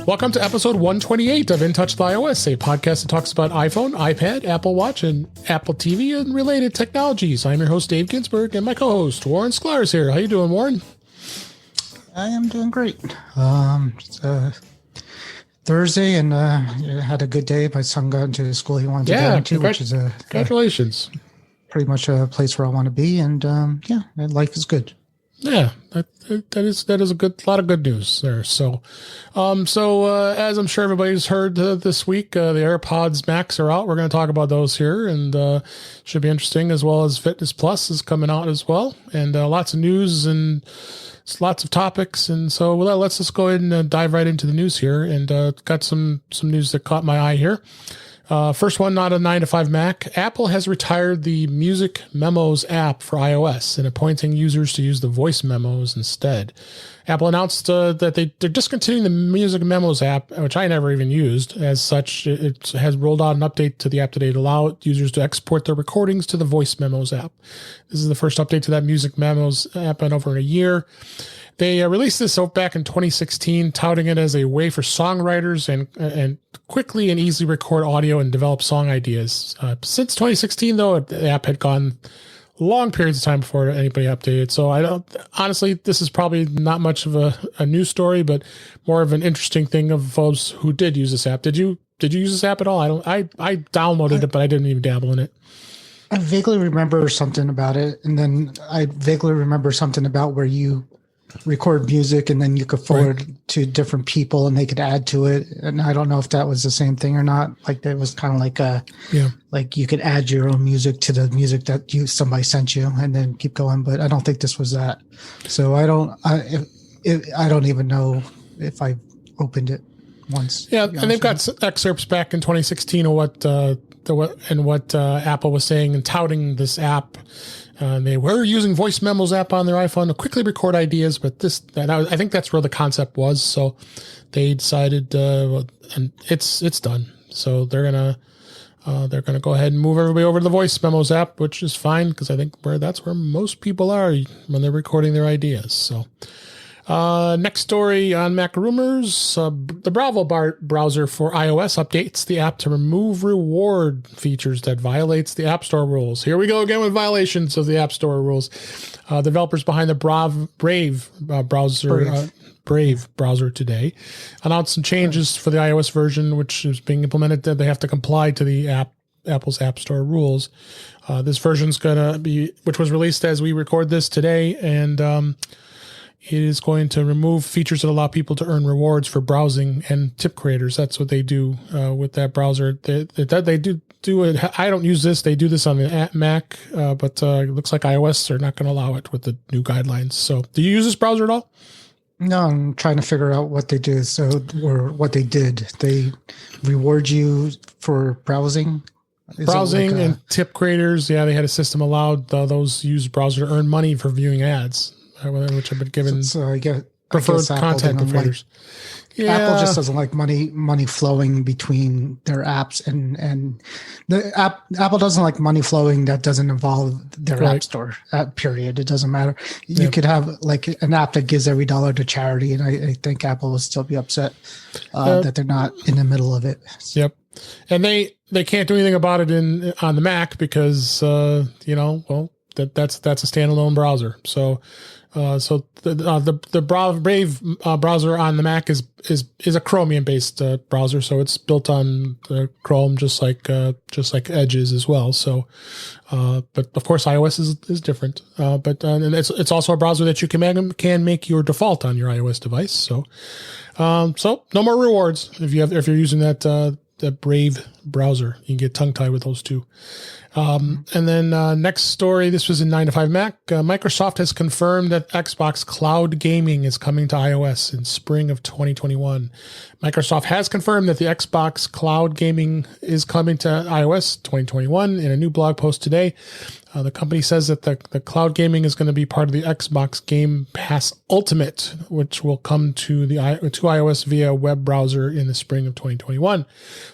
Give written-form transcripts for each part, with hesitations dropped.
Welcome to episode 128 of In Touch with iOS, a podcast that talks about iPhone, iPad, Apple Watch, and Apple TV and related technologies. I'm your host, Dave Ginsburg, and my co-host, Warren Sklar, is here. How you doing, Warren? I am doing great. It's Thursday, and had a good day. My son got into the school he wanted to go into, which is congratulations. Pretty much a place where I want to be, and life is good. Yeah, that is a lot of good news there. So as I'm sure everybody's heard this week, the AirPods Max are out. We're going to talk about those here, and should be interesting, as well as Fitness Plus is coming out as well, and lots of news and lots of topics. And so let's just go ahead and dive right into the news here, and got some news that caught my eye here. First one, not a 9to5 Mac. Apple has retired the Music Memos app for iOS and appointing users to use the Voice Memos instead. Apple announced that they're discontinuing the Music Memos app, which I never even used. As such, it has rolled out an update to the app today to allow users to export their recordings to the Voice Memos app. This is the first update to that Music Memos app in over a year. They released this back in 2016, touting it as a way for songwriters and quickly and easily record audio and develop song ideas. Since 2016, though, the app had gone long periods of time before anybody updated. So honestly, this is probably not much of a news story, but more of an interesting thing of folks who did use this app. Did you use this app at all? I downloaded it, but I didn't even dabble in it. I vaguely remember something about it, and then I vaguely remember something about where you record music and then you could forward to different people and they could add to it. And I don't know if that was the same thing or not. Like that was kind of like like you could add your own music to the music that somebody sent you and then keep going. But I don't think this was that. So I don't even know if I opened it once. Yeah. And they've got excerpts back in 2016 of what Apple was saying and touting this app. They were using Voice Memos app on their iPhone to quickly record ideas, but I think that's where the concept was. So they decided, and it's done. So they're gonna go ahead and move everybody over to the Voice Memos app, which is fine because I think that's where most people are when they're recording their ideas. So. Next story on Mac Rumors, the Bravo browser for iOS updates the app to remove reward features that violates the App Store rules. Here we go again with violations of the App Store rules. Developers behind the Brave browser today announced some changes for the iOS version, which is being implemented. That they have to comply to the Apple's App Store rules. This version's which was released as we record this today, and it is going to remove features that allow people to earn rewards for browsing and tip creators. That's what they do with that browser. They do it. I don't use this. They do this on the Mac, but it looks like iOS are not going to allow it with the new guidelines. So, do you use this browser at all? No, I'm trying to figure out what they do. Or what they did. They reward you for browsing. Browsing and tip creators. Yeah, they had a system allowed those use browser to earn money for viewing ads, which have been given preferred content creators. Apple just doesn't like money flowing between their apps, and Apple doesn't like money flowing that doesn't involve their App Store. Period. It doesn't matter. You could have like an app that gives every dollar to charity, and I think Apple will still be upset that they're not in the middle of it. Yep, and they can't do anything about it on the Mac because that's a standalone browser. So. The Brave browser on the Mac is a Chromium based browser, so it's built on Chrome just like Edge is as well. So, but of course iOS is different. But and it's also a browser that you can make your default on your iOS device. So no more rewards if you're using that Brave browser. You can get tongue tied with those two. And then next story, this was in 9to5 Mac. Microsoft has confirmed that Xbox Cloud Gaming is coming to iOS in spring of 2021. Microsoft has confirmed that the Xbox Cloud Gaming is coming to iOS 2021 in a new blog post today. The company says that the cloud gaming is going to be part of the Xbox Game Pass Ultimate, which will come to iOS via web browser in the spring of 2021.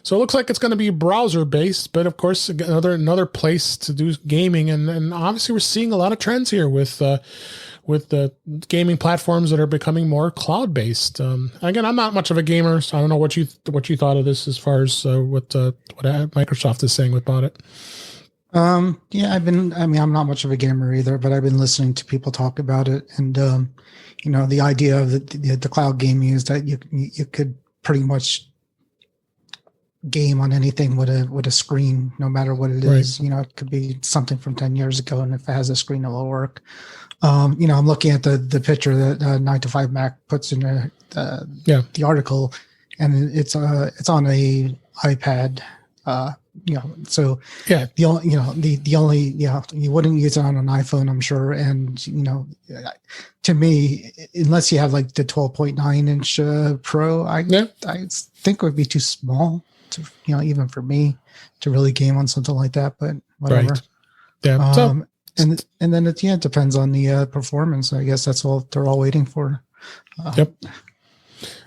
So it looks like it's going to be browser based, but of course another place to do gaming, and obviously we're seeing a lot of trends here with with the gaming platforms that are becoming more cloud based. Again, I'm not much of a gamer, so I don't know what you thought of this as far as what Microsoft is saying about it. Yeah, I'm not much of a gamer either, but I've been listening to people talk about it. And, the idea of the cloud gaming is that you could pretty much game on anything with a screen, no matter what it is. Right. It could be something from 10 years ago, and if it has a screen, it'll work. I'm looking at the picture that 9 to 5 Mac puts in the article, and it's on a iPad. So yeah, the only you wouldn't use it on an iPhone, I'm sure. And to me, unless you have like the 12.9 inch Pro, I think it would be too small to even for me to really game on something like that. But whatever. Right. Yeah. And then it depends on the performance. I guess that's all they're all waiting for. Yep.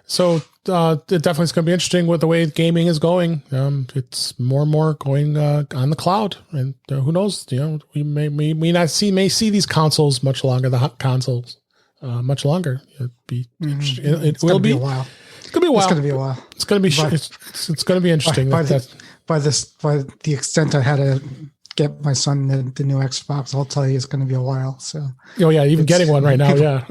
So it definitely is going to be interesting with the way gaming is going. It's more and more going on the cloud, and who knows? We may see these consoles much longer. The hot consoles much longer. It'd be it will be a while. It's going to be a while. It's going to be a while. It's going to be it's going to be interesting. By the extent I had to get my son the new Xbox, I'll tell you, it's going to be a while. So. Oh yeah, even getting one right now. Yeah.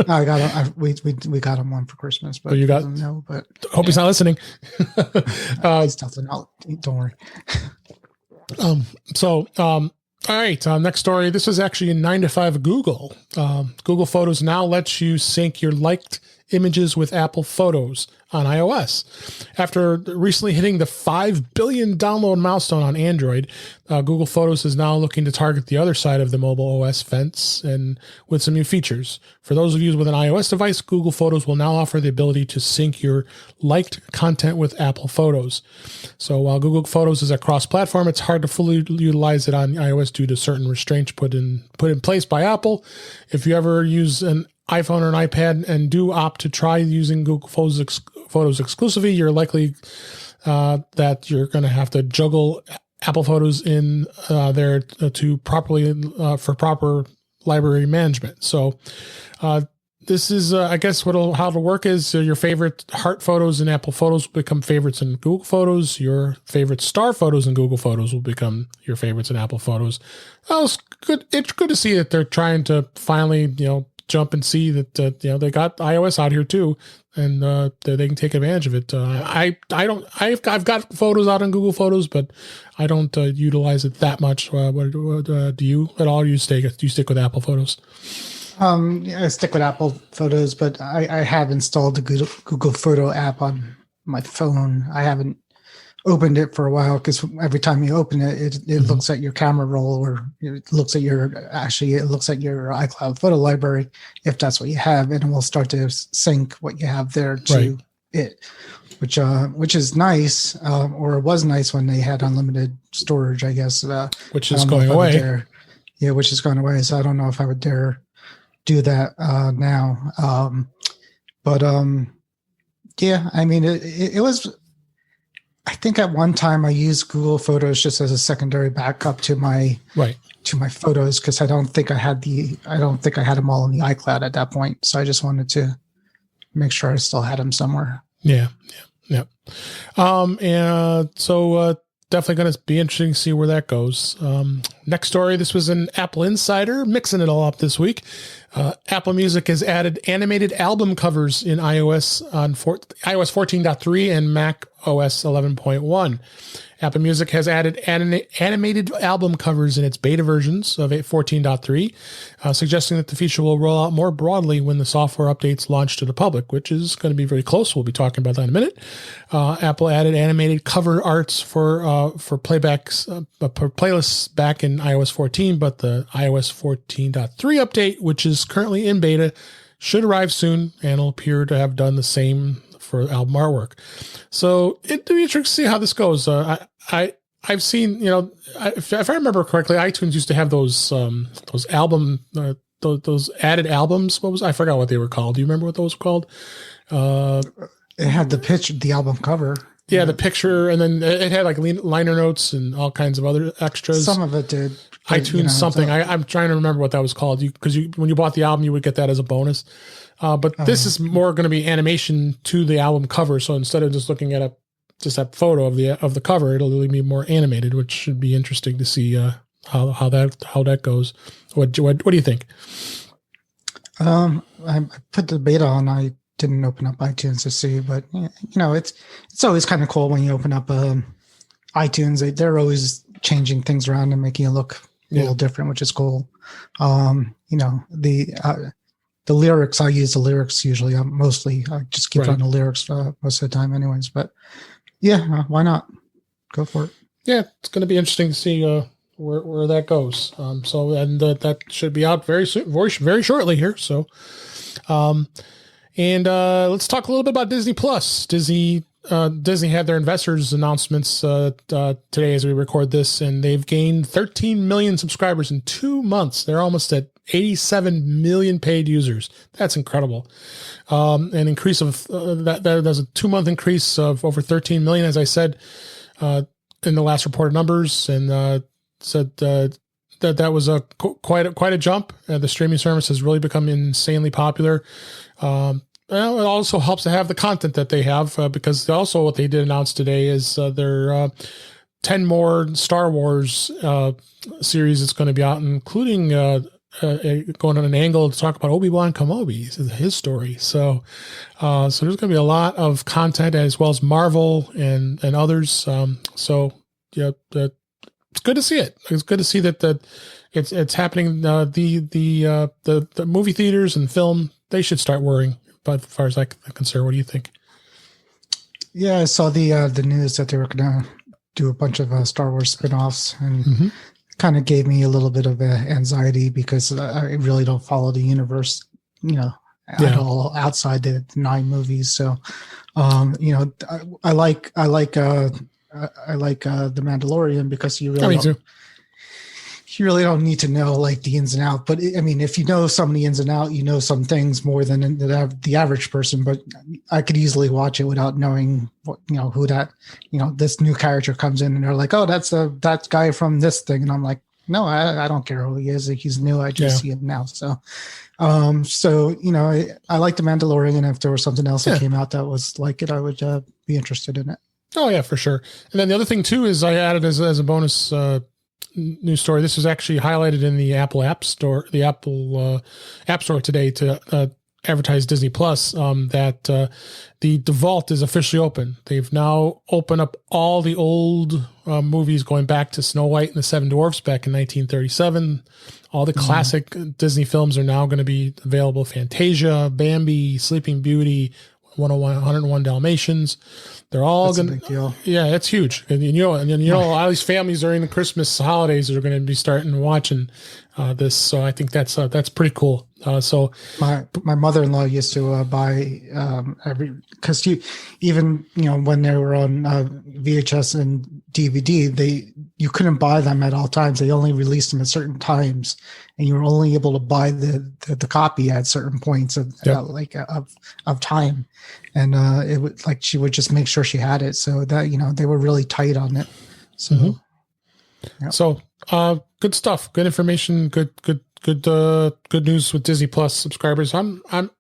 I got we got him one for Christmas, but you got no. But hope he's not listening. He's definitely not. Don't worry. All right. Next story. This is actually in 9 to 5 Google. Google Photos now lets you sync your liked images with Apple Photos on iOS. After recently hitting the 5 billion download milestone on Android, Google Photos is now looking to target the other side of the mobile OS fence and with some new features. For those of you with an iOS device, Google Photos will now offer the ability to sync your liked content with Apple Photos. So while Google Photos is a cross-platform, it's hard to fully utilize it on iOS due to certain restraints put in place by Apple. If you ever use an iPhone or an iPad and do opt to try using Google Photos exclusively, you're likely that you're going to have to juggle Apple Photos in there to for proper library management. So this is, I guess, how it'll work is your favorite heart photos in Apple Photos will become favorites in Google Photos. Your favorite star photos in Google Photos will become your favorites in Apple Photos. It's good. It's good to see that they're trying to finally, jump and see that they got iOS out here too, and they can take advantage of it. I've got photos out on Google Photos, but I don't utilize it that much. What do you at all? Do you stick with Apple Photos? I stick with Apple Photos, but I have installed the Google Photo app on my phone. I haven't opened it for a while because every time you open it, it looks at your camera roll, or it looks at your iCloud photo library, if that's what you have, and it will start to sync what you have there to it, which is nice, or it was nice when they had unlimited storage, I guess. Which is going away. Yeah, which is going away. So I don't know if I would dare do that now. Yeah, I mean, it was. I think at one time I used Google Photos just as a secondary backup to my photos, because I don't think I had them all in the iCloud at that point. So I just wanted to make sure I still had them somewhere. Yeah. So definitely going to be interesting to see where that goes. Next story. This was an Apple Insider mixing it all up this week. Apple Music has added animated album covers in iOS on iOS 14.3 and Mac OS 11.1. Apple Music has added animated album covers in its beta versions of 14.3, suggesting that the feature will roll out more broadly when the software updates launch to the public, which is going to be very close. We'll be talking about that in a minute. Apple added animated cover arts for playbacks, for playlists back in iOS 14, but the iOS 14.3 update, which is currently in beta, should arrive soon and will appear to have done the same for album artwork. So it'd be interesting to see how this goes. I've seen, if I remember correctly, iTunes used to have those album, those added albums. I forgot what they were called. Do you remember what those were called? It had the album cover. Yeah, the picture, and then it had like liner notes and all kinds of other extras. Some of it did. iTunes something. I'm trying to remember what that was called. Because when you bought the album, you would get that as a bonus. But this is more going to be animation to the album cover. So instead of just looking at just that photo of the cover, it'll really be more animated, which should be interesting to see how that goes. What do you think? I put the beta on. I didn't open up iTunes to see, but it's always kind of cool when you open up iTunes. They're always changing things around and making it look a little different, which is cool. The lyrics, I use the lyrics usually. I just keep on the lyrics most of the time anyways. But yeah, why not? Go for it. Yeah, it's going to be interesting to see where that goes. That should be out very soon, very shortly here. So, let's talk a little bit about Disney Plus. Disney had their investors announcements today as we record this, and they've gained 13 million subscribers in 2 months. They're almost at 87 million paid users. That's incredible. An increase of there's a 2-month increase of over 13 million, as I said in the last reported numbers, and said that was quite a jump. The streaming service has really become insanely popular. Well, it also helps to have the content that they have because also what they did announce today is their 10 more Star Wars series that's going to be out, including going on an angle to talk about Obi-Wan Kenobi, his story. So there's going to be a lot of content as well as Marvel and others. It's good to see it. It's good to see that it's happening. The movie theaters and film, they should start worrying. But as far as I'm concerned, what do you think? Yeah, I saw the news that they were going to do a bunch of Star Wars spinoffs, and kind of gave me a little bit of anxiety because I really don't follow the universe, at all outside the 9 movies. So, I like The Mandalorian because you really don't need to know like the ins and outs. But I mean, if you know some of the ins and outs, you know some things more than the average person. But I could easily watch it without knowing who that, this new character comes in and they're like, oh, that's that guy from this thing. And I'm like, no, I don't care who he is. He's new. I just see him now. So, I like The Mandalorian. And if there was something else that came out that was like it, I would be interested in it. Oh yeah, for sure. And then the other thing too is I added as a bonus news story. This was actually highlighted in the Apple App Store, App Store today to advertise Disney Plus. That the default is officially open. They've now opened up all the old movies going back to Snow White and the Seven Dwarfs back in 1937. All the classic Disney films are now going to be available. Fantasia, Bambi, Sleeping Beauty, 101 Dalmatians. They're all going to, it's huge. And a lot of these families during the Christmas holidays are going to be starting watching this. So I think that's pretty cool. So my mother-in-law used to buy because when they were on VHS and DVD, you couldn't buy them at all times. They only released them at certain times, and you were only able to buy the copy at certain points of time. And it would she would just make sure she had it, so that they were really tight on it. So, So good stuff, good information, good news with Disney Plus subscribers. I want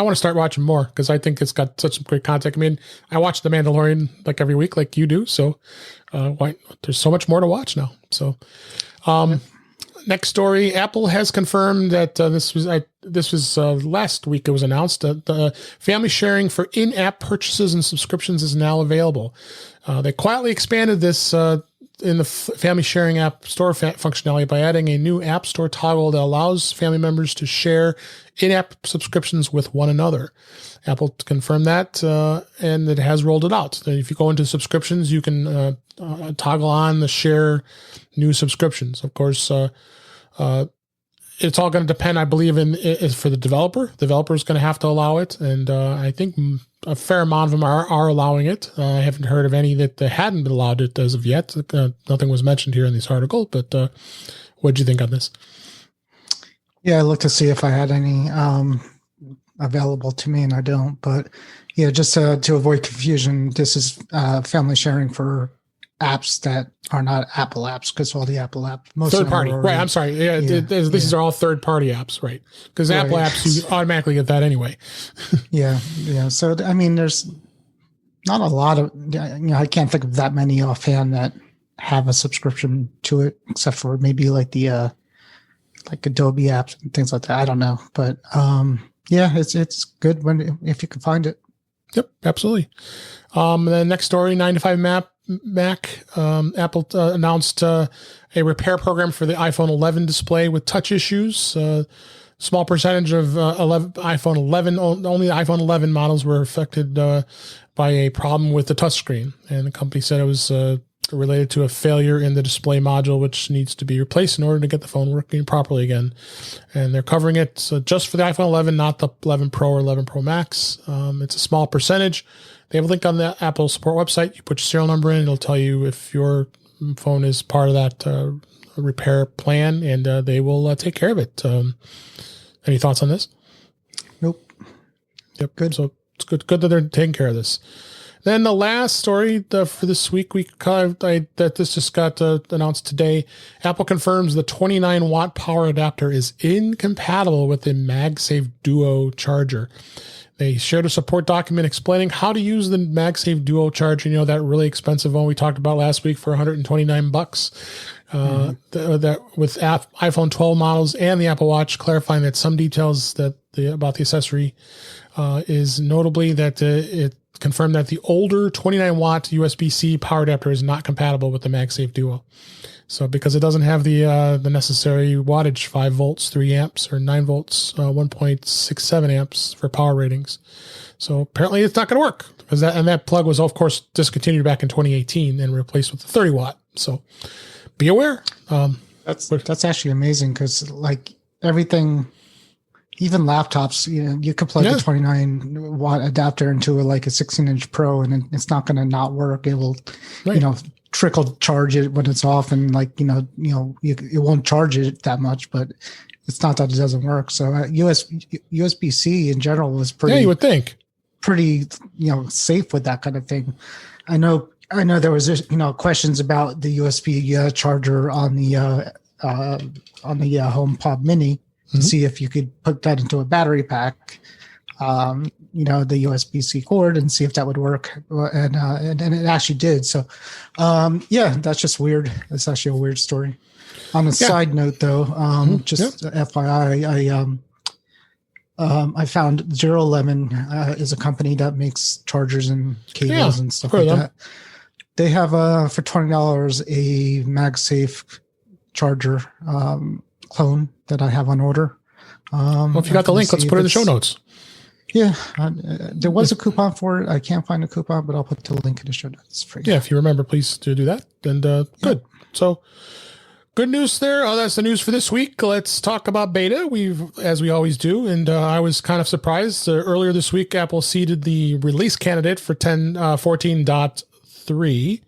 to start watching more because I think it's got such great content. I mean, I watch The Mandalorian like every week, like you do. So, there's so much more to watch now. So, next story, Apple has confirmed that this was last week. It was announced that the family sharing for in-app purchases and subscriptions is now available. They quietly expanded this in the family sharing app store functionality by adding a new app store toggle that allows family members to share in-app subscriptions with one another. Apple confirmed that, and it has rolled it out. So if you go into subscriptions, you can toggle on the share new subscriptions. Of course, it's all going to depend, I believe, for the developer. The developer is going to have to allow it, and I think a fair amount of them are allowing it. I haven't heard of any that hadn't been allowed it as of yet. Nothing was mentioned here in this article, but what did you think on this? Yeah, I looked to see if I had any available to me, and I don't. But yeah, just to avoid confusion, this is family sharing for apps that are not Apple apps, because all the Apple apps, most third of them party, are already, right? I'm sorry. Yeah, these are all third party apps, right? Because Apple Right. apps, you automatically get that anyway. Yeah. So I mean, there's not a lot of, I can't think of that many offhand that have a subscription to it, except for maybe like the like Adobe apps and things like that. I don't know, but yeah, it's good if you can find it. Yep, absolutely. The next story, 9 to 5 Mac. Apple announced a repair program for the iPhone 11 display with touch issues. Small percentage of iPhone 11, only the iPhone 11 models were affected by a problem with the touchscreen. And the company said it was related to a failure in the display module, which needs to be replaced in order to get the phone working properly again. And they're covering it just for the iPhone 11, not the 11 Pro or 11 Pro Max. It's a small percentage. They have a link on the Apple support website. You put your serial number in, it'll tell you if your phone is part of that repair plan, and they will take care of it. Any thoughts on this? Nope. Yep. Good. So it's good that they're taking care of this. Then the last story for this week, that this just got announced today. Apple confirms the 29-watt power adapter is incompatible with the Magsafe Duo charger. They shared a support document explaining how to use the Magsafe Duo charger. You know, that really expensive one we talked about last week for $129. That with iPhone 12 models and the Apple Watch, clarifying that some details about the accessory is notably that it confirmed that the older 29-watt USB-C power adapter is not compatible with the Magsafe Duo. So because it doesn't have the necessary wattage, 5 volts, 3 amps, or 9 volts, 1.67 amps for power ratings. So apparently it's not going to work, because that plug was, of course, discontinued back in 2018 and replaced with the 30 watt. So be aware. That's actually amazing, because like everything, even laptops, you could plug a 29-watt adapter into like a 16-inch Pro, and it's not going to not work. It will, trickle charge it when it's off, and it won't charge it that much, but it's not that it doesn't work. So USB-C in general was pretty. Yeah, you would think pretty safe with that kind of thing. I know there was questions about the USB charger on the HomePod Mini to see if you could put that into a battery pack. The USB-C cord, and see if that would work, and it actually did. So, that's just weird. It's actually a weird story. On a side note, though, FYI, I found Zero Lemon is a company that makes chargers and cables and stuff like that. They have for $20 a MagSafe charger clone that I have on order. Well, if you got the link, let's put it in the show notes. Yeah, there was a coupon for it. I can't find a coupon, but I'll put the link in the show notes for you. Yeah, if you remember, please do that. And good. So good news there. That's the news for this week. Let's talk about beta. As we always do. And I was kind of surprised. Earlier this week, Apple seeded the release candidate for 14.3.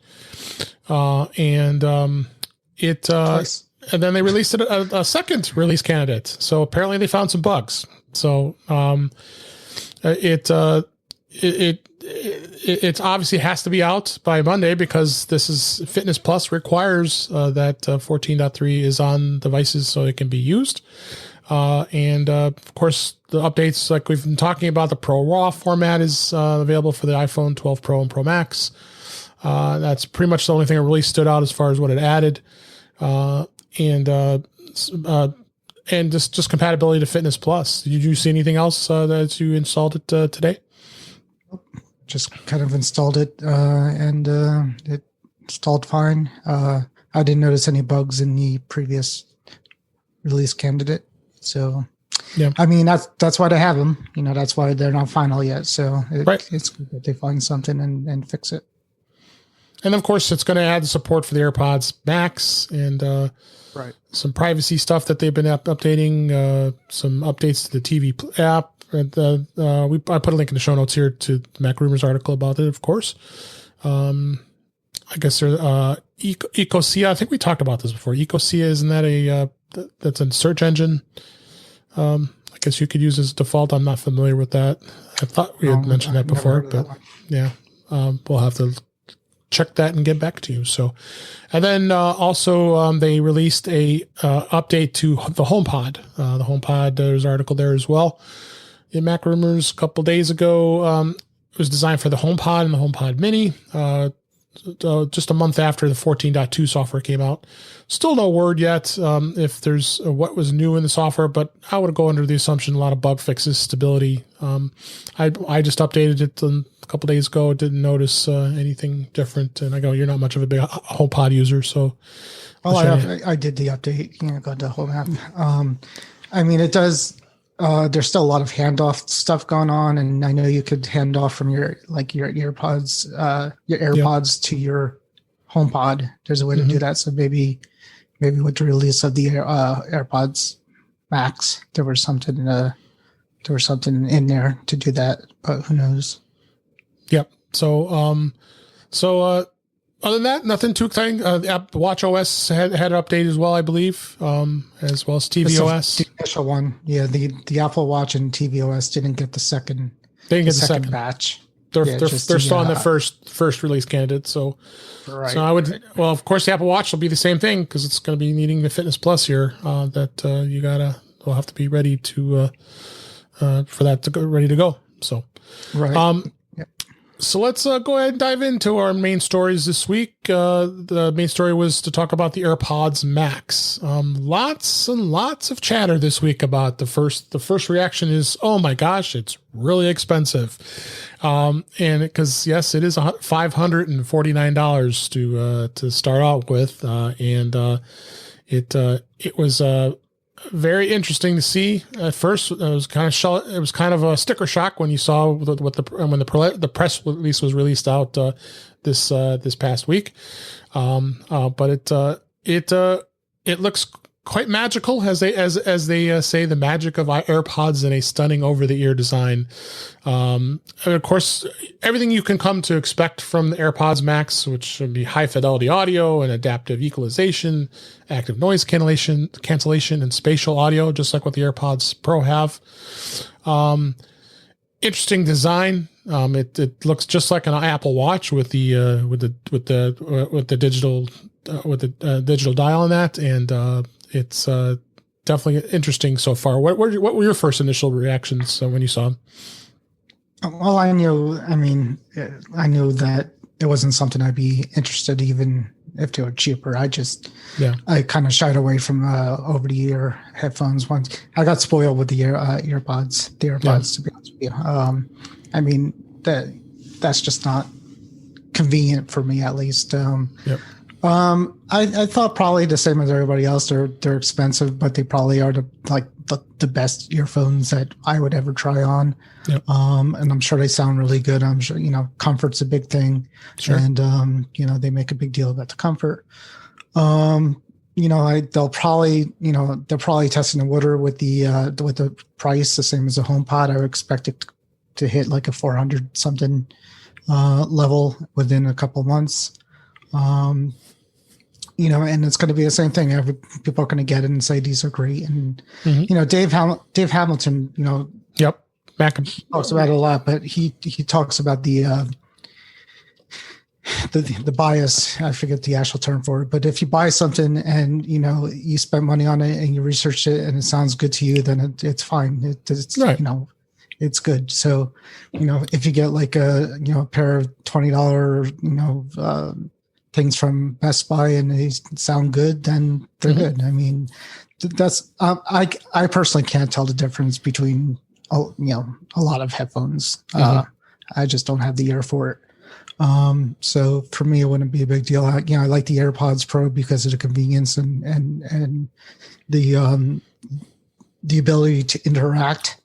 And then they released a second release candidate. So apparently they found some bugs. So it obviously has to be out by Monday, because this is Fitness Plus requires that 14.3 is on devices so it can be used. Of course, the updates, like we've been talking about, the Pro Raw format is available for the iPhone 12 Pro and Pro Max. That's pretty much the only thing that really stood out as far as what it added. And just compatibility to Fitness Plus. Did you see anything else that you installed it today? Just kind of installed it, and it installed fine. I didn't notice any bugs in the previous release candidate. So, I mean, that's why they have them. That's why they're not final yet. So it's good that they find something and fix it. And of course, it's going to add support for the AirPods Max and some privacy stuff that they've been updating, some updates to the TV app. And I put a link in the show notes here to the Mac Rumors article about it, of course. I guess there's Ecosia. I think we talked about this before. Ecosia, isn't that that's a search engine? I guess you could use as default. I'm not familiar with that. I thought we had mentioned that before, but we'll have to check that and get back to you. So, and then also they released a update to the HomePod. The HomePod, there's an article there as well. In Mac Rumors a couple days ago, it was designed for the HomePod and the HomePod Mini. Just a month after the 14.2 software came out. Still no word yet if there's what was new in the software, but I would go under the assumption a lot of bug fixes, stability. I just updated it a couple days ago. Didn't notice anything different. And I go, you're not much of a big HomePod user, so. Well, I did the update. Got the whole app. I mean, it does. There's still a lot of handoff stuff going on, and I know you could hand off from your AirPods to your HomePod. There's a way to do that. So maybe with the release of the AirPods Max, there was something in there to do that, but who knows? Yep. So other than that, nothing too exciting. The Watch OS had an update as well, I believe, as well as tvOS. The initial one, yeah. The Apple Watch and tvOS didn't get the second. They didn't get the second batch. They're still on the first release candidate. So, right. So I would. Well, of course, the Apple Watch will be the same thing because it's going to be needing the Fitness Plus here. We'll have to be ready to for that to go ready to go. So, right. So let's go ahead and dive into our main stories this week. The main story was to talk about the AirPods Max. Lots and lots of chatter this week about the first reaction is, oh my gosh, it's really expensive. And because yes, it is $549 to start out with. It was very interesting to see. At first, it was kind of a sticker shock when you saw when the press release was released out this past week. But it looks quite magical as they say, the magic of AirPods in a stunning over the ear design. And of course, everything you can come to expect from the AirPods Max, which would be high fidelity audio and adaptive equalization, active noise cancellation, and spatial audio, just like what the AirPods Pro have. Interesting design. It looks just like an Apple Watch with the digital dial on that, and it's definitely interesting so far. What were your first initial reactions when you saw them? Well, I knew that it wasn't something I'd be interested, even if they were cheaper. I kind of shied away from over-the-ear headphones once. I got spoiled with the AirPods, to be honest with you. I mean, that's just not convenient for me, at least. I thought probably the same as everybody else. They're expensive, but they probably are the best earphones that I would ever try on. Yep. And I'm sure they sound really good. I'm sure, comfort's a big thing. Sure. And, they make a big deal about the comfort. They'll probably testing the water with the price, the same as a HomePod. I would expect it to hit like a 400 something level within a couple months. And it's going to be the same thing. People are going to get it and say these are great. And Dave Hamilton, yep, talks about it a lot, but he talks about the bias. I forget the actual term for it, but if you buy something and you spend money on it and you research it and it sounds good to you, then it's fine. It's right. It's good. So if you get like a pair of $20 things from Best Buy and they sound good, then they're good. I mean, that's I personally can't tell the difference between a lot of headphones. I just don't have the ear for it. So for me, it wouldn't be a big deal. I like the AirPods Pro because of the convenience and the ability to interact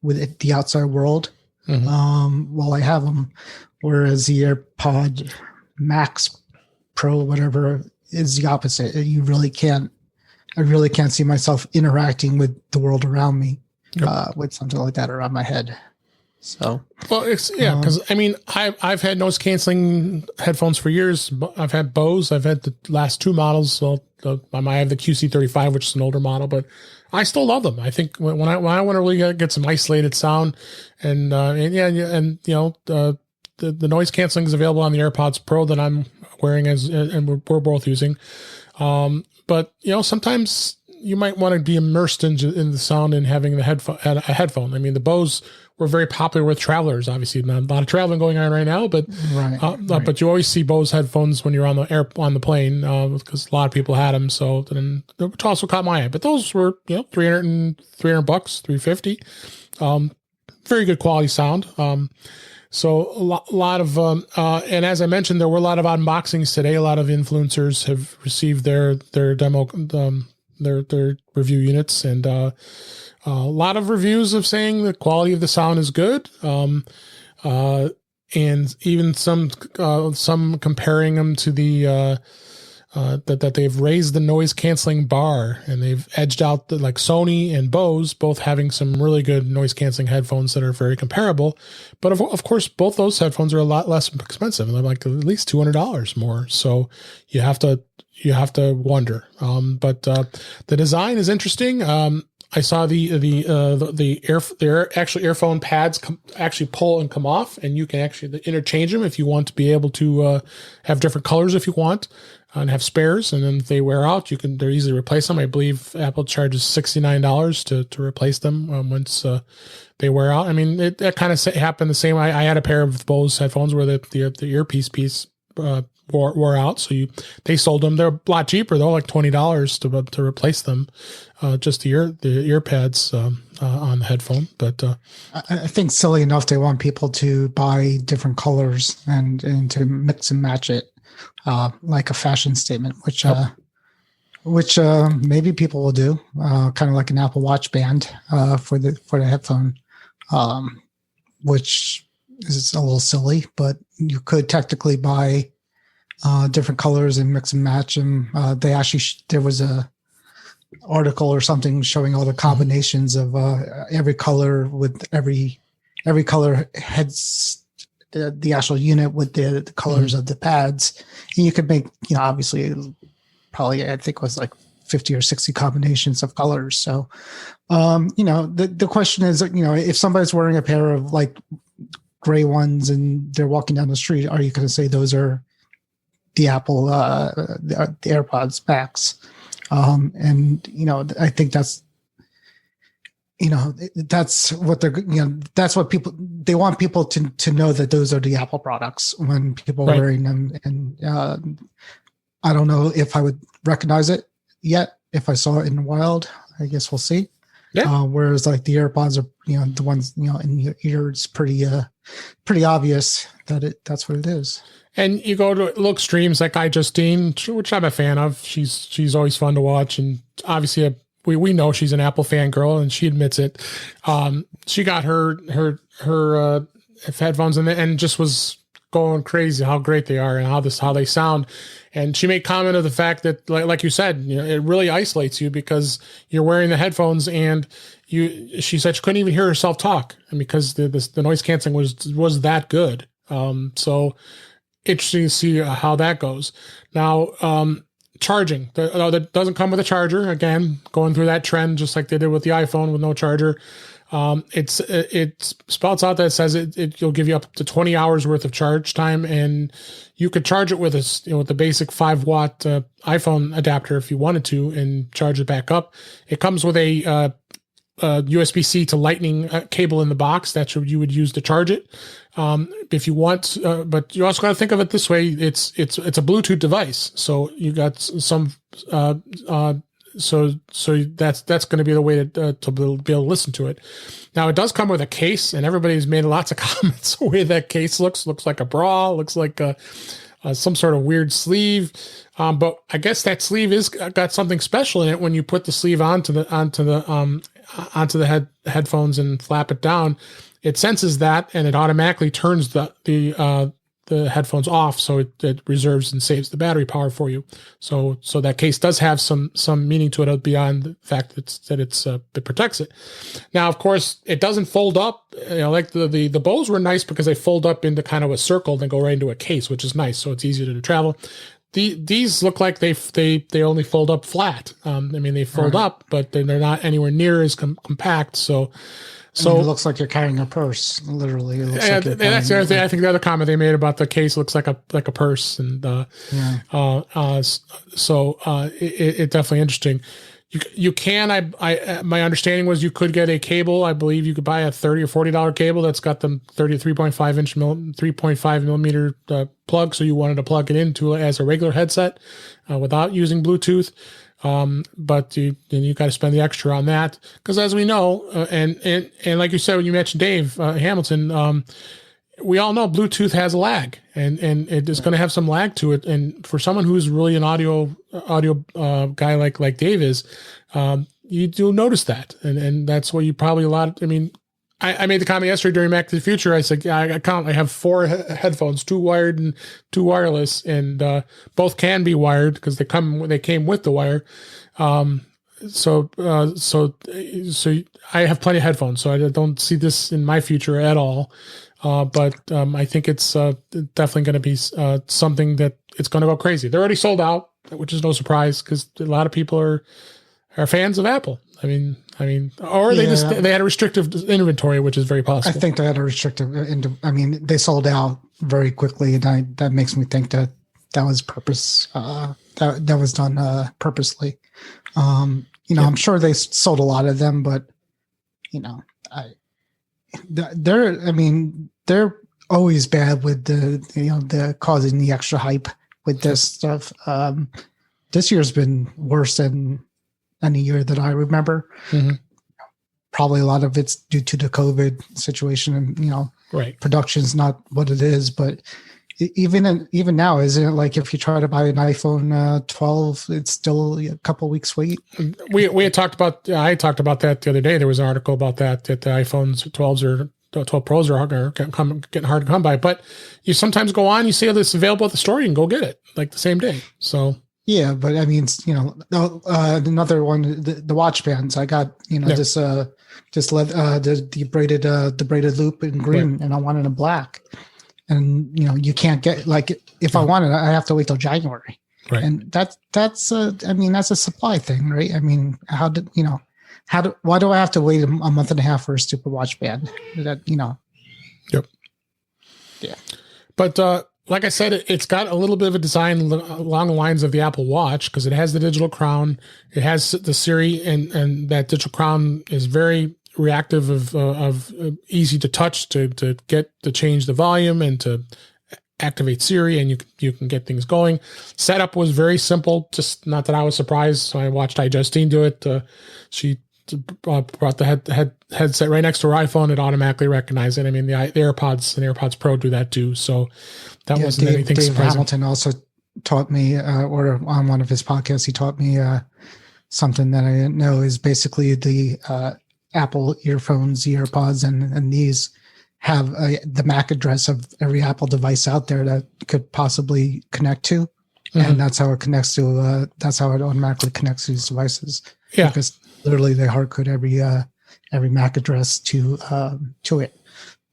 with the outside world while I have them. Whereas the AirPod Max Pro, whatever, is the opposite. I really can't see myself interacting with the world around me with something like that around my head. So, well, it's because I've had noise canceling headphones for years. I've had Bose. I've had the last two models. So I have the QC35, which is an older model, but I still love them. I think when I want to really get some isolated sound, and the noise canceling is available on the AirPods Pro that I'm wearing and we're both using. But sometimes you might want to be immersed in the sound and having a headphone. I mean, the Bose were very popular with travelers. Obviously, not a lot of traveling going on right now, but right. But you always see Bose headphones when you're on the plane because a lot of people had them. So then, which also caught my eye. But those were $300 bucks, $350. Very good quality sound. So a lot of and as I mentioned, there were a lot of unboxings today. A lot of influencers have received their demo. Their review units, and a lot of reviews of saying the quality of the sound is good, and even some comparing them to the that they've raised the noise canceling bar and they've edged out like Sony and Bose, both having some really good noise canceling headphones that are very comparable. But of course, both those headphones are a lot less expensive, and they're like at least $200 more. So you have to wonder. But the design is interesting. I saw the earphone pads actually pull and come off, and you can actually interchange them if you want to be able to have different colors if you want, and have spares. And then if they wear out, they're easily replace them. I believe Apple charges $69 to replace them once they wear out. I mean, that kind of happened the same way. I had a pair of Bose headphones where the earpiece piece wore out, so they sold them. They're a lot cheaper though, like $20 to replace them, just the ear pads on the headphone. But I think silly enough, they want people to buy different colors and to mix and match it, like a fashion statement, which maybe people will do, kind of like an Apple Watch band for the headphone, which is a little silly, but you could technically buy different colors and mix and match them. They actually there was a article or something showing all the combinations of every color with every color heads the actual unit with the colors of the pads, and you could make obviously probably I think it was like 50 or 60 combinations of colors. So the question is, if somebody's wearing a pair of like gray ones and they're walking down the street, are you going to say those are the Apple, the AirPods Max? And I think that's what that's what they want people to know, that those are the Apple products when people are wearing them. And I don't know if I would recognize it yet. If I saw it in the wild, I guess we'll see. Yeah. Whereas like the AirPods are, the ones, in your ear, it's pretty obvious that that's what it is. And you go to little extremes like Justine, which I'm a fan of. She's always fun to watch, and obviously we know she's an Apple fangirl, and she admits it. She got her headphones and just was going crazy how great they are and how they sound. And she made comment of the fact that, like you said, it really isolates you because you're wearing the headphones, and she said she couldn't even hear herself talk, and because the noise canceling was that good. So interesting to see how that goes. Now, charging that doesn't come with a charger. Again, going through that trend just like they did with the iPhone with no charger. It spells out that it says you'll give you up to 20 hours worth of charge time, and you could charge it with with the basic 5-watt iPhone adapter if you wanted to, and charge it back up. It comes with a USB-C to Lightning cable in the box that you would use to charge it if you want. But you also got to think of it this way: it's a Bluetooth device, so you got some. So that's going to be the way to be able to listen to it. Now it does come with a case, and everybody's made lots of comments the way that case looks like a bra, looks like some sort of weird sleeve. But I guess that sleeve is got something special in it. When you put the sleeve onto the headphones and flap it down, it senses that, and it automatically turns the headphones off, so it reserves and saves the battery power for you. So that case does have some meaning to it beyond the fact that it protects it. Now, of course, it doesn't fold up. Like the Bose were nice because they fold up into kind of a circle, then go right into a case, which is nice. So it's easier to travel. these look like they only fold up flat. I mean, they fold up, but they're not anywhere near as compact. So it looks like you're carrying a purse. Literally, it looks like that's the other thing. I think the other comment they made about the case looks like a purse, and it definitely interesting. You can. My understanding was you could get a cable. I believe you could buy a $30 or $40 cable that's got the 3.5 millimeter plug. So you wanted to plug it into as a regular headset without using Bluetooth. But you got to spend the extra on that because, as we know, and like you said when you mentioned Dave Hamilton, we all know Bluetooth has a lag, and it is going to have some lag to it. And for someone who's really an audio guy like Dave is, you'll notice that, and that's what you probably I made the comment yesterday during Back to the Future. I said, I have 4 headphones, 2 wired and 2 wireless, and both can be wired because they came with the wire. So I have plenty of headphones, so I don't see this in my future at all. But I think it's definitely going to be something that it's going to go crazy. They're already sold out, which is no surprise because a lot of people are fans of Apple. I mean, or they had a restrictive inventory, which is very possible. I think they had a restrictive. They sold out very quickly, and that makes me think that was purpose. That was done purposely. I'm sure they sold a lot of them, but they're always bad with the causing the extra hype with this stuff. This year's been worse than any year that I remember. Mm-hmm. Probably a lot of it's due to the COVID situation, and production's not what it is. But even now, isn't it like if you try to buy an iPhone 12, it's still a couple weeks wait? We had talked about. I talked about that the other day. There was an article about that the iPhones 12s or 12 Pros are getting hard to come by. But you sometimes go on, you see this available at the store, you can go get it like the same day. So. Yeah, but another one, the watch bands. I got the braided loop in green, and I wanted in black. And you can't get if I want it, I have to wait till January. Right. And that's a supply thing, right? Why do I have to wait a month and a half for a stupid watch band? Yep. Yeah. But like I said, it's got a little bit of a design along the lines of the Apple Watch because it has the digital crown. It has the Siri, and that digital crown is very reactive of easy to touch to get to change the volume and to activate Siri, and you can get things going. Setup was very simple. Just not that I was surprised. So I watched Justine do it. She brought the headset right next to her iPhone. It automatically recognized it. I mean, the AirPods and AirPods Pro do that too. So that wasn't anything Dave surprising. Hamilton also taught me, or on one of his podcasts, he taught me something that I didn't know is basically the Apple earphones, AirPods, and these have the MAC address of every Apple device out there that could possibly connect to. Mm-hmm. And that's how it connects to, that's how it automatically connects to these devices. Yeah. Because literally they hard code every MAC address to it,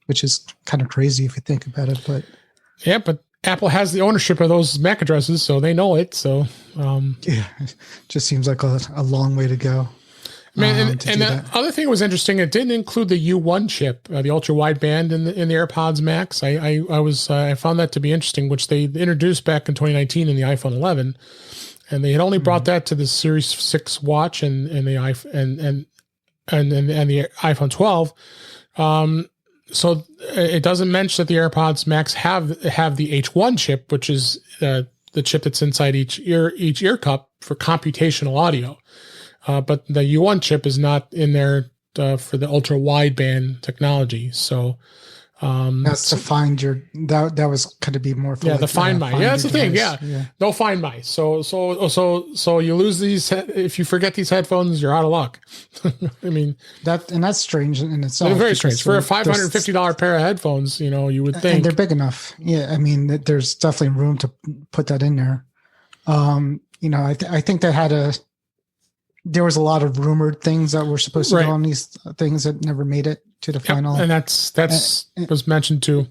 which is kind of crazy if you think about it. But yeah, but Apple has the ownership of those MAC addresses, so they know it. So yeah, it just seems like a long way to go. And the other thing that was interesting, it didn't include the U1 chip, the ultra wideband in the AirPods Max. I found that to be interesting, which they introduced back in 2019 in the iPhone 11, and they had only brought that to the Series 6 watch and the iPhone 12. So it doesn't mention that the AirPods Max have the H1 chip, which is the chip that's inside each ear cup for computational audio. But the U1 chip is not in there for the ultra wideband technology. So that's to find your that was going to be more for the Find My. Yeah, that's the thing. Yeah. No Find My. So you lose these if you forget these headphones, you're out of luck. I mean that's strange in itself. It's very strange for a $550 pair of headphones. You would think, and they're big enough. Yeah, I mean there's definitely room to put that in there. I think they had there was a lot of rumored things that were supposed to go on these things that never made it to the final. And that's was mentioned too.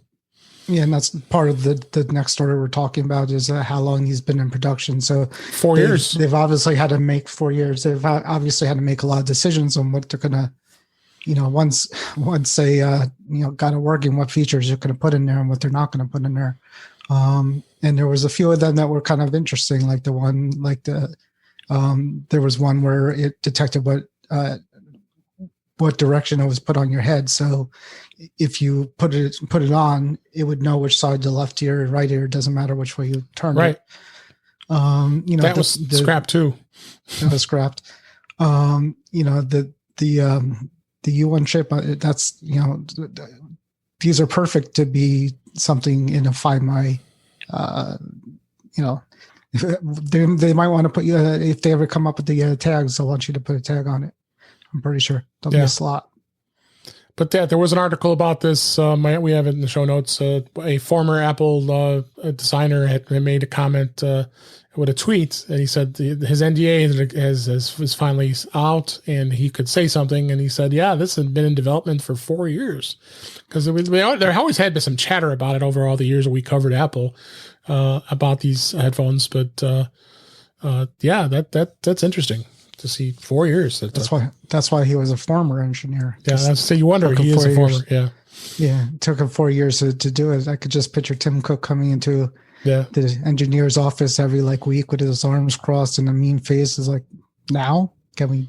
Yeah, and that's part of the next story we're talking about is how long he's been in production. So 4 years. They've obviously had to make 4 years. They've obviously had to make a lot of decisions on what they're gonna, once they got it working, what features they're gonna put in there and what they're not gonna put in there. And there was a few of them that were kind of interesting, like there was one where it detected what direction it was put on your head. So if you put it on, it would know which side, the left ear or right ear, doesn't matter which way you turn it. That was scrapped too. That was scrapped. The U1 chip, that's, these are perfect to be something in a Find My, they might want to put you, if they ever come up with the tags, they'll want you to put a tag on it. I'm pretty sure there'll be a slot. But there was an article about this. We have it in the show notes. A former Apple designer had made a comment with a tweet, and he said his NDA is finally out, and he could say something. And he said, "Yeah, this has been in development for 4 years," because there always had been some chatter about it over all the years that we covered Apple about these headphones. But that's interesting to see 4 years. That's why he was a former engineer. Yeah, so you wonder he is a former. Yeah, it took him 4 years to do it. I could just picture Tim Cook coming into the engineer's office every week with his arms crossed and a mean face. Is like, now can we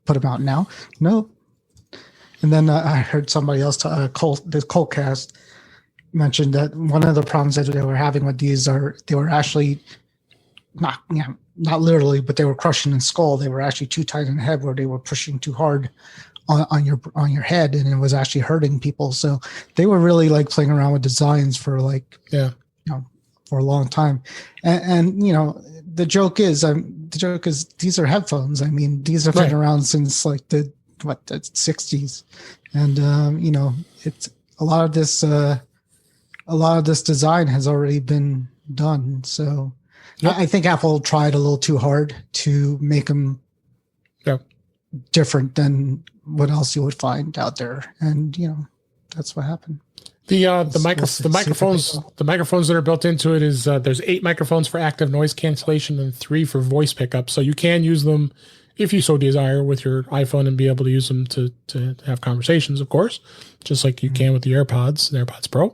put him out now? No. And then I heard somebody else, the Coltcast, mentioned that one of the problems that they were having with these they were actually not literally, but they were crushing the skull. They were actually too tight in the head, where they were pushing too hard on your head, and it was actually hurting people. So they were really playing around with designs for for a long time. And the joke is these are headphones. I mean, these have been around since the 60s, and it's a lot of this design has already been done. So. Yep. I think Apple tried a little too hard to make them different than what else you would find out there, and that's what happened. The microphones that are built into it is there's 8 microphones for active noise cancellation and 3 for voice pickup. So you can use them if you so desire with your iPhone and be able to use them to have conversations, of course, just like you can with the AirPods and AirPods Pro.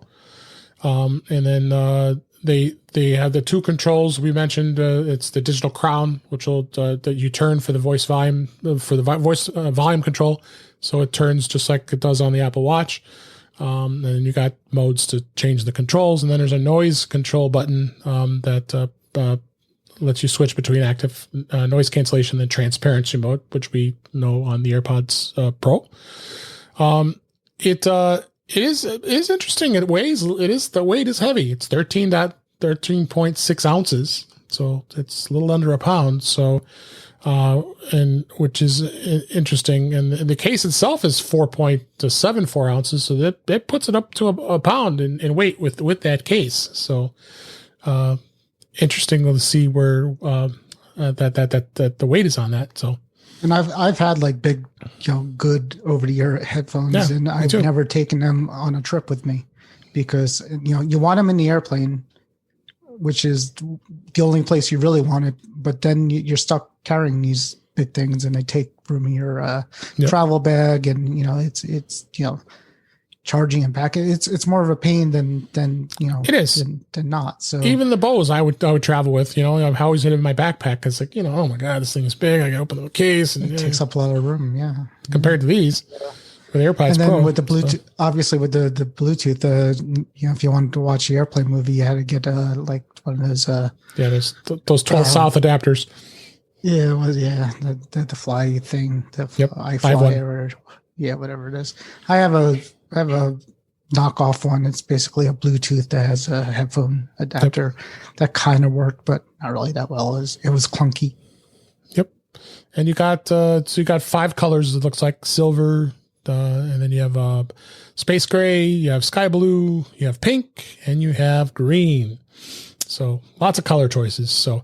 And then they have the 2 controls we mentioned. It's the digital crown, which will that you turn for the voice volume volume control, so it turns just like it does on the Apple Watch. And then you got modes to change the controls, and then there's a noise control button that lets you switch between active noise cancellation and transparency mode, which we know on the AirPods Pro. It is interesting. The weight is heavy. It's 13.6 ounces. So it's a little under a pound. So, and which is interesting. And the case itself is 4.74 ounces. So that puts it up to a pound in weight with that case. So, interesting to see where, that the weight is on that. So. And I've had big, good over-the-ear headphones, and I've never taken them on a trip with me, because you want them in the airplane, which is the only place you really want it. But then you're stuck carrying these big things, and they take room in your travel bag, and it's charging and packing. It's more of a pain than it is than not. So even the Bose I would travel with, I always had it in my backpack. It's oh my God, this thing is big. I got to open the case, and it takes up a lot of room. Yeah, compared to these with AirPods and then Pro. With the Bluetooth, obviously with the Bluetooth, if you wanted to watch the airplane movie, you had to get one of those. There's those 12 South adapters. Yeah, it was the fly thing, the iFly or whatever it is. I have a knockoff one. It's basically a Bluetooth that has a headphone adapter that kind of worked, but not really that well. It was clunky. Yep. And you got 5 colors. It looks like silver, and then you have space gray, you have sky blue, you have pink, and you have green. So lots of color choices. So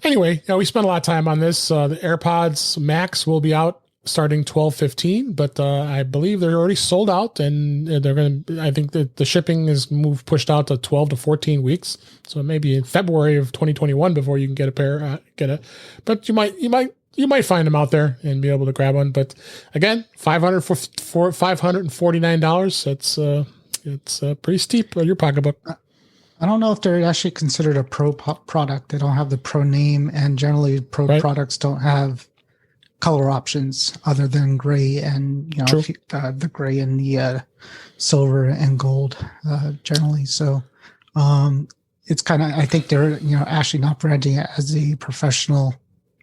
anyway, we spent a lot of time on this. The AirPods Max will be out starting 12/15, but I believe they're already sold out, and they're going to. I think that the shipping is pushed out to 12 to 14 weeks, so maybe in February of 2021 before you can get a pair. But you might find them out there and be able to grab one. But again, $549. It's pretty steep in your pocketbook. I don't know if they're actually considered a pro product. They don't have the pro name, and generally pro products don't have color options other than gray and the gray and the silver and gold generally. So it's kind of, I think they're actually not branding it as a professional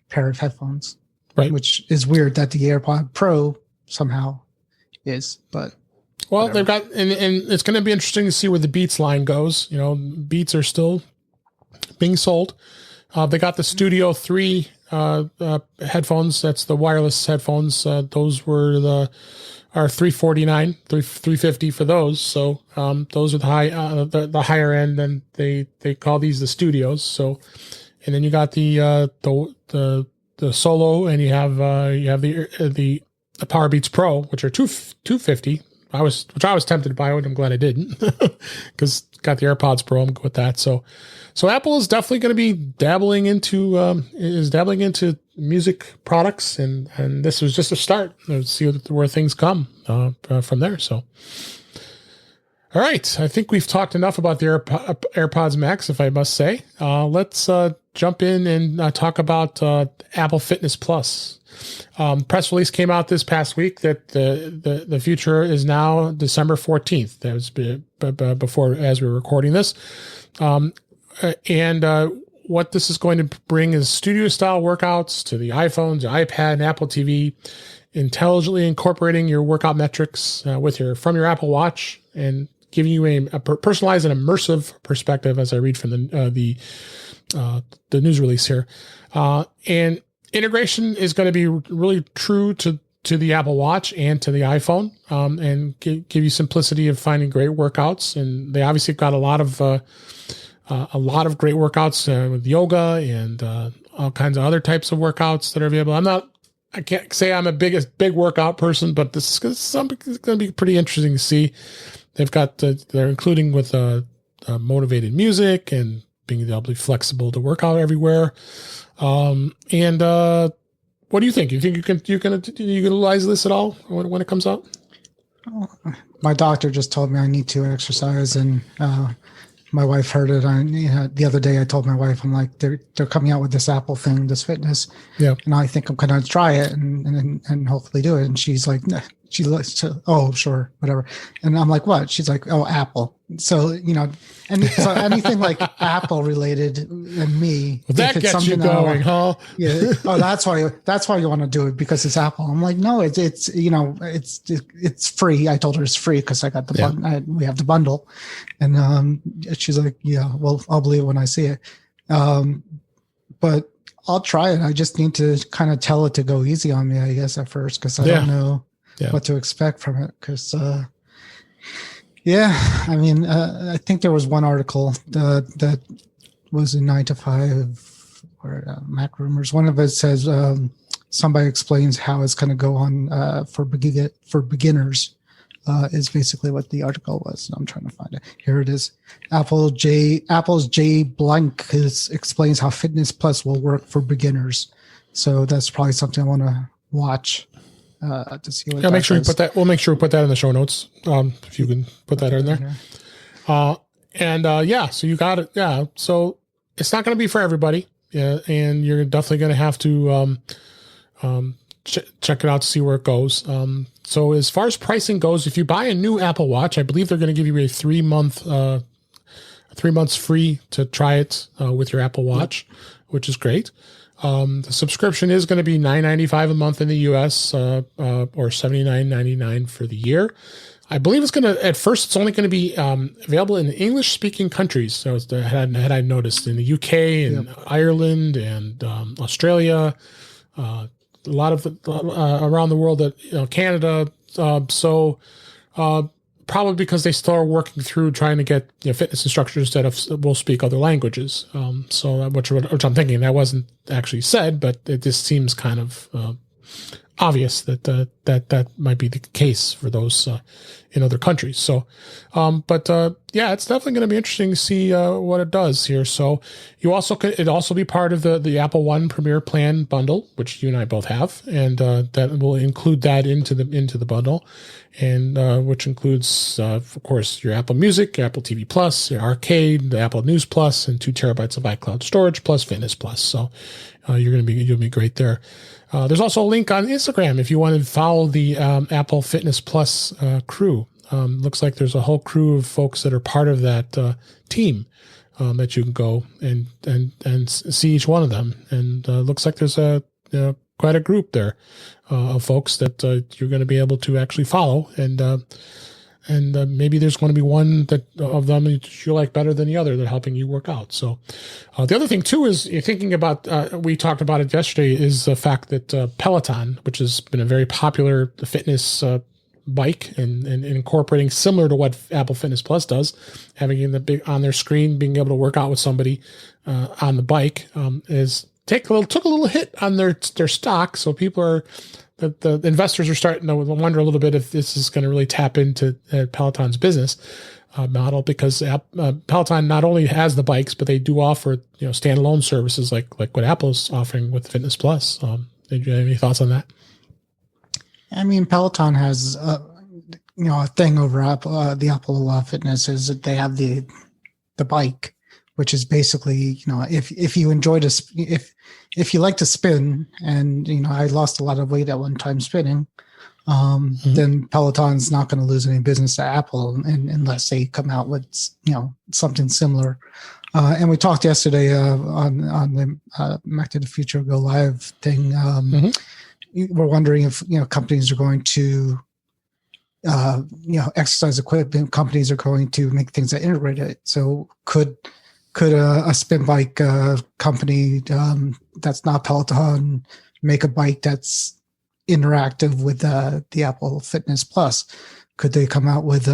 pair of headphones, right? Which is weird that the AirPod Pro somehow is, but. Well, they've got, and it's going to be interesting to see where the Beats line goes. Beats are still being sold. They got the Studio 3 headphones. That's the wireless headphones. Those are $349, $350 for those. So those are the higher end, and they call these the Studios. So, and then you got the Solo, and you have the Power Beats Pro, which are $250. Which I was tempted to buy, and I'm glad I didn't, because got the AirPods Pro. I'm good with that. So Apple is definitely going to be dabbling into music products, and this was just a start. Let's see where things come from there. So, all right, I think we've talked enough about the AirPods Max, if I must say. Let's jump in and talk about Apple Fitness Plus. Press release came out this past week that the future is now December 14th. That was before, as we were recording this. And what this is going to bring is studio style workouts to the iPhones, the iPad, and Apple TV, intelligently incorporating your workout metrics from your Apple Watch, and giving you a personalized and immersive perspective, as I read from the news release here. And integration is going to be really true to the Apple Watch and to the iPhone, and give you simplicity of finding great workouts. And they obviously got a lot of great workouts with yoga and all kinds of other types of workouts that are available. I can't say I'm a big workout person, but this is going to be pretty interesting to see. They've got they're including with motivated music and being able to be flexible to work out everywhere. And what do you think? You think you can utilize this at all when it comes out? My doctor just told me I need to exercise, and my wife heard it. The other day I told my wife, I'm like, they're coming out with this Apple thing, this fitness. Yeah. And I think I'm going to try it and hopefully do it. And she's like, nah. She looks to, oh, sure, whatever. And I'm like, what? She's like, oh, Apple. So, so anything like Apple related and me. Well, that gets you going, huh? Yeah. Oh, that's why you want to do it, because it's Apple. I'm like, no, it's free. I told her it's free because I got the we have the bundle. And she's like, yeah, well, I'll believe it when I see it. But I'll try it. I just need to kind of tell it to go easy on me, I guess, at first, because I don't know what to expect from it. Because, I think there was one article that was in 9 to 5 or Mac Rumors. One of it says somebody explains how it's going to go on for beginners. Is basically what the article was. I'm trying to find it. Here it is. Apple's Jay Blank explains how Fitness Plus will work for beginners. So that's probably something I want to watch to see what. Yeah, make sure you put that. We'll make sure we put that in the show notes. If you can put that in there. So you got it. Yeah. So it's not going to be for everybody. Yeah, and you're definitely going to have to check it out to see where it goes. So as far as pricing goes, if you buy a new Apple Watch, I believe they're going to give you a 3 months free to try it with your Apple Watch, which is great. The subscription is going to be $9.95 a month in the US, or $79.99 for the year. I believe it's it's only going to be available in English speaking countries. So had I noticed in the UK and Ireland and Australia, a lot of around the world, Canada. Probably because they still are working through trying to get fitness instructors that will speak other languages. Which I'm thinking that wasn't actually said, but it just seems kind of obvious that that might be the case for those in other countries. So, yeah, it's definitely going to be interesting to see what it does here. So, it also be part of the Apple One Premier Plan bundle, which you and I both have, and that will include that into the bundle, and which includes, of course, your Apple Music, your Apple TV Plus, your Arcade, the Apple News Plus, and 2 terabytes of iCloud storage plus Fitness Plus. So, you'll be great there. There's also a link on Instagram if you want to follow the Apple Fitness Plus crew. Looks like there's a whole crew of folks that are part of that team that you can go and see each one of them. And looks like there's quite a group there of folks that you're going to be able to actually follow. And maybe there's going to be one of them that you like better than the other that are helping you work out. So the other thing too is you're thinking about, we talked about it yesterday, is the fact that Peloton, which has been a very popular fitness bike and incorporating similar to what Apple Fitness Plus does, having in the big on their screen, being able to work out with somebody on the bike, took a little hit on their stock. So people are, the investors are starting to wonder a little bit if this is going to really tap into Peloton's business model, because Peloton not only has the bikes, but they do offer standalone services like what Apple's offering with Fitness Plus. Did you have any thoughts on that? I mean, Peloton has a thing over Apple. The Apple Fitness is that they have the bike, which is basically if you enjoy if you like to spin, and I lost a lot of weight at one time spinning, then Peloton's not going to lose any business to Apple unless they come out with something similar. And we talked yesterday on the Mac to the Future Go Live thing. We're wondering if companies are going to exercise equipment companies are going to make things that integrate it. So could a spin bike company that's not Peloton make a bike that's interactive with the Apple Fitness Plus? Could they come out with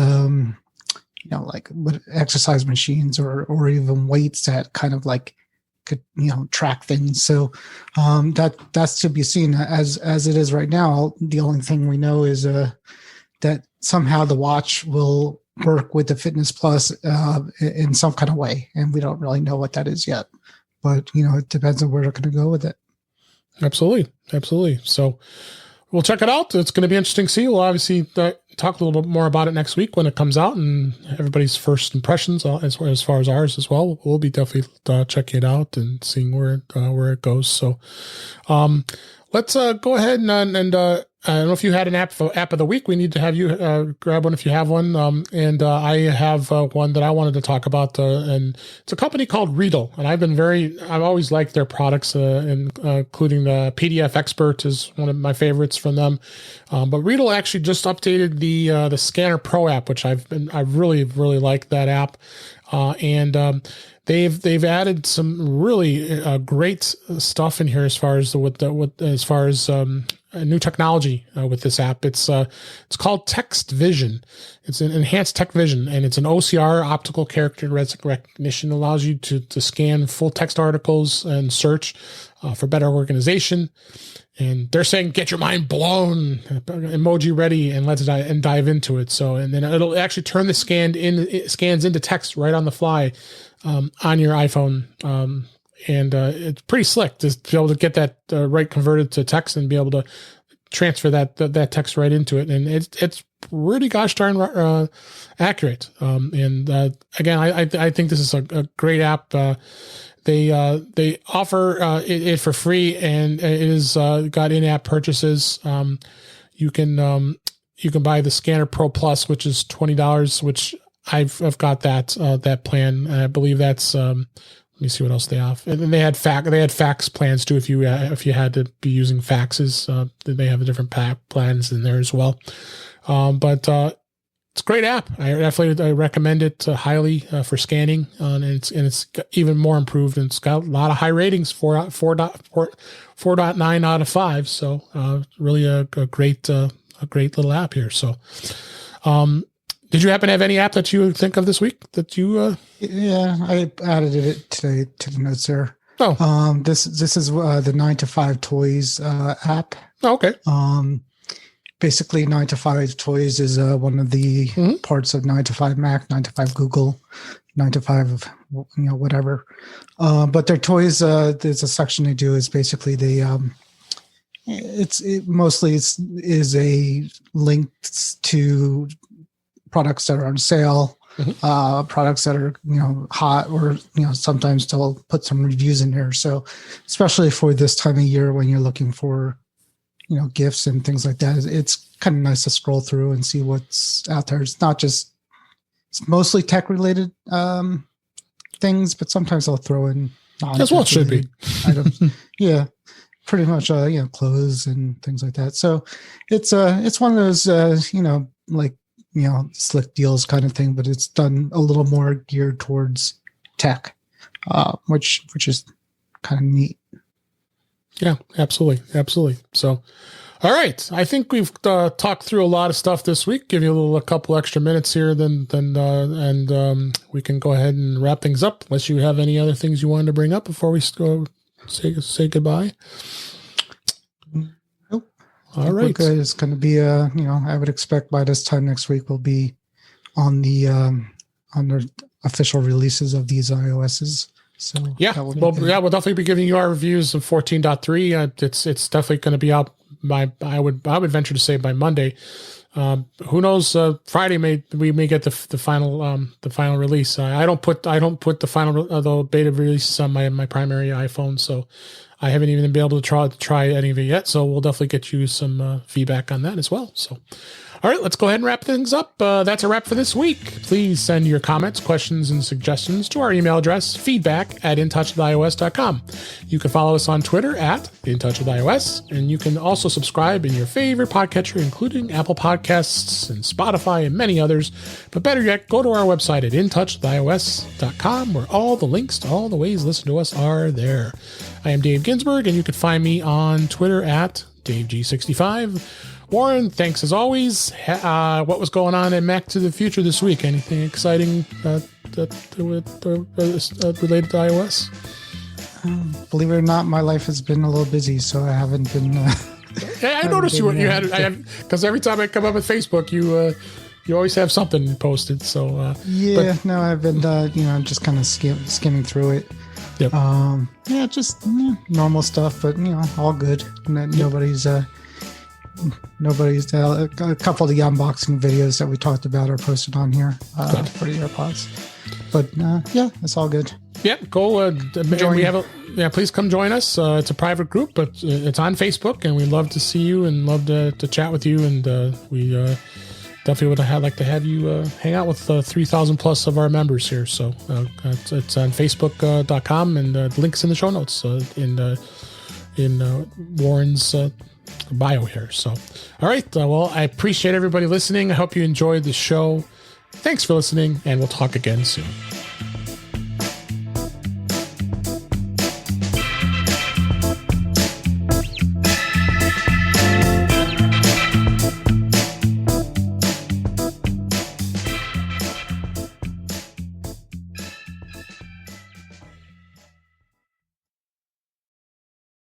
like with exercise machines or even weights that kind of like could track things? So that's to be seen. As it is right now, the only thing we know is that somehow the watch will work with the Fitness Plus in some kind of way, and we don't really know what that is yet. But it depends on where they're going to go with it. Absolutely. So we'll check it out. It's going to be interesting to see. We'll obviously talk a little bit more about it next week when it comes out, and everybody's first impressions as far as ours as well. We'll be definitely checking it out and seeing where it goes. So let's go ahead and I don't know if you had an app of the week. We need to have you grab one if you have one. And I have one that I wanted to talk about, and it's a company called Readle. And I've always liked their products, including the PDF Expert is one of my favorites from them. But Readle actually just updated the Scanner Pro app, which I really really like that app. They've added some really great stuff in here as far as new technology with this app. It's called Text Vision. It's an enhanced tech vision, and it's an OCR, optical character recognition. Allows you to scan full text articles and search for better organization. And they're saying, get your mind blown, emoji ready, and let's dive into it. So, and then it'll actually turn the scans into text right on the fly on your iPhone. And it's pretty slick to be able to get that right converted to text and be able to transfer that text right into it. And it's really gosh darn accurate. Again, I think this is a great app. They offer it for free, and it is got in-app purchases. You can buy the Scanner Pro Plus, which is $20, which I've got that plan. I believe that's let me see what else they have. And then they had fax plans too. If you had to be using faxes, they have different plans in there as well. But it's a great app. I definitely recommend it highly for scanning, and it's even more improved. And it's got a lot of high ratings, 4.9 out of 5. So really a great little app here. So. Did you happen to have any app that you think of this week that you? Yeah, I added it today to the notes there. Oh, this is the 9 to 5 Toys app. Oh, okay. Basically 9 to 5 Toys is one of the parts of 9 to 5 Mac, 9 to 5 Google, 9 to 5, whatever. But their toys, there's a section they do is basically they, mostly is a link to products that are on sale, products that are, hot, or, sometimes they'll put some reviews in there. So especially for this time of year when you're looking for, gifts and things like that, it's kind of nice to scroll through and see what's out there. It's mostly tech related things, but sometimes I'll throw in that's what it should be items. Yeah, pretty much clothes and things like that. So it's one of those slick deals kind of thing, but it's done a little more geared towards tech, which is kind of neat. Yeah, absolutely. So, all right, I think we've talked through a lot of stuff this week. Give you a couple extra minutes here, and we can go ahead and wrap things up. Unless you have any other things you wanted to bring up before we go say goodbye. Nope. All right, it's going to be I would expect by this time next week we'll be on the official releases of these iOSs. So we'll definitely be giving you our reviews of 14.3. It's definitely going to be out by I would venture to say by Monday. Who knows? Friday we may get the final release. I don't put the final the beta releases on my primary iPhone, so I haven't even been able to try any of it yet. So we'll definitely get you some feedback on that as well. So. All right, let's go ahead and wrap things up. That's a wrap for this week. Please send your comments, questions, and suggestions to our email address, feedback@intouchwithios.com. You can follow us on Twitter @intouchwithios, and you can also subscribe in your favorite podcatcher, including Apple Podcasts and Spotify and many others. But better yet, go to our website at intouchwithios.com, where all the links to all the ways to listen to us are there. I am Dave Ginsburg, and you can find me on Twitter @DaveG65. Warren, thanks as always. What was going on in Mac to the Future this week? Anything exciting related to iOS? Believe it or not, my life has been a little busy, so I haven't been. I noticed you had because every time I come up with Facebook, you always have something posted. So I've been just kind of skimming through it. Yep. Just normal stuff, but all good. Nobody's. A couple of the unboxing videos that we talked about are posted on here for the AirPods. But it's all good. Yeah, go. Please come join us. It's a private group, but it's on Facebook, and we love to see you and love to chat with you. And we definitely would like to have you hang out with 3,000 plus of our members here. So it's on Facebook.com, and the link's in the show notes in Warren's bio here. So, all right. Well, I appreciate everybody listening. I hope you enjoyed the show. Thanks for listening, and we'll talk again soon.